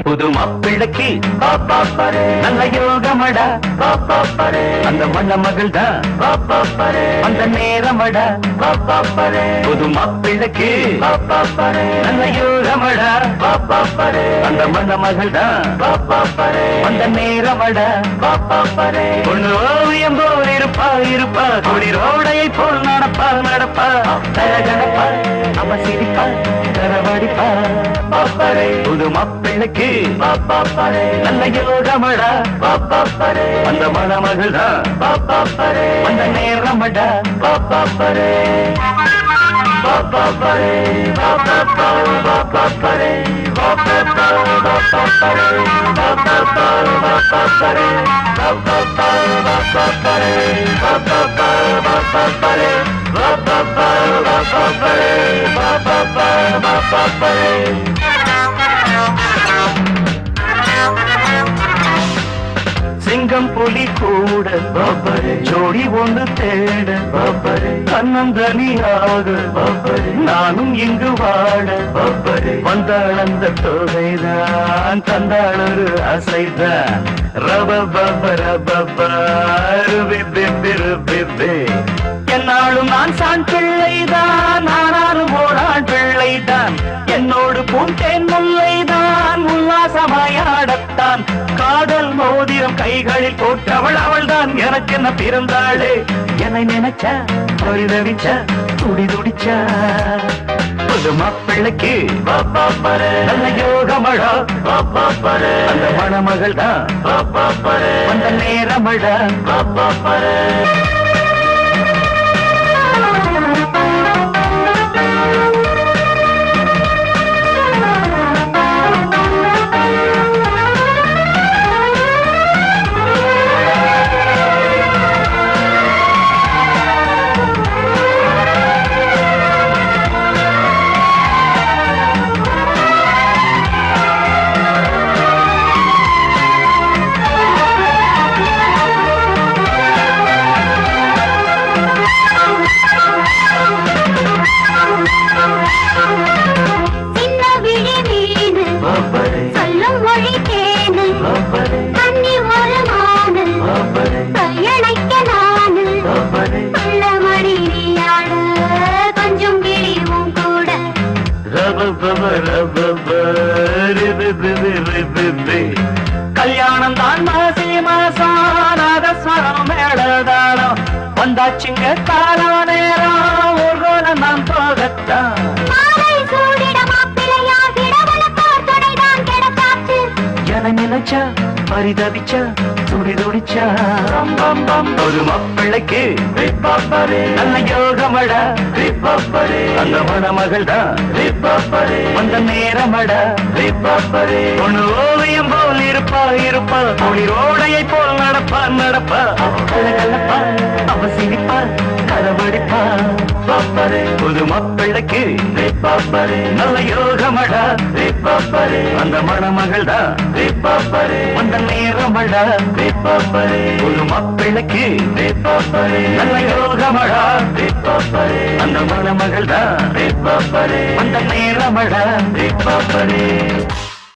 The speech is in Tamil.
புது மாப்பிள்ளைக்கு நல்ல யோகமடா, அந்த மண்ண மகள் தான் அந்த நேரமடா. புது மாப்பிள்ளைக்கு நல்ல யோகமடா, அந்த மண்ண மகள் தான் அந்த நேரமடா. பொண்ணு ஓவியம் போல் இருப்பா இருப்பா, குளிரோடையை போல் நடப்பா நடப்பா, தரகடப்பா அவ சிரிப்பா கரவடிப்பா. புது மாப்பிள்ளைக்கு நல்ல யோகமடா, அந்த மணமகள் தான் அந்த நேரமடா. சிங்கம் புலி கூட ஜோடி ஒன்று தேட, தன்னந்தனியாக நானும் இங்கு வாட. வந்தாள் அந்த தொகைதான், தந்தாள் ஒரு அசைதான். என்னாலும் நான் சான் பிள்ளைதான், நானும் ஓரான் பிள்ளைதான். என்னோடு பூண்டேன் முல்லைதான், உல்லாசமாயாடத்தான். காதல் மோதிரம் கைகளில் போட்டவள் அவள்தான் எனக்கு என்ன பிறந்தாளே. என்னை நினைச்சா பரிதவிச்சா துடி துடிச்சா. புது மாப்பிள்ளைக்கு நல்ல யோகமடா, அந்த மணமகள் தான் அந்த நேரமடா. கல்யாணம் தான் மாசி மாசம், நாதஸ்வரம் மேடதானம் வந்தாச்சுங்க. கால நேரம் ஒரு நான் போகத்தான். என நினைச்சா பரிதவிச்சா துடி துடிச்சா. ஒரு மாப்பிள்ளைக்கு நல்ல யோகமடா, அந்த மணமகள் தான் அந்த நேரமடா. பொண்ணு ஓவியம் போல் இருப்பா இருப்பா, குளிரோடையை போல் நடப்பா நடப்பா, கலகலப்பா அவ சிரிப்பா கரவடிப்பா. புது மாப்பிள்ளைக்கு நல்ல யோகமடா, அந்த மணமகள் தான் அந்த நேரமடா. புது மாப்பிள்ளைக்கு நல்ல யோகமடா, அந்த மணமகள் தான் அந்த நேரமடா.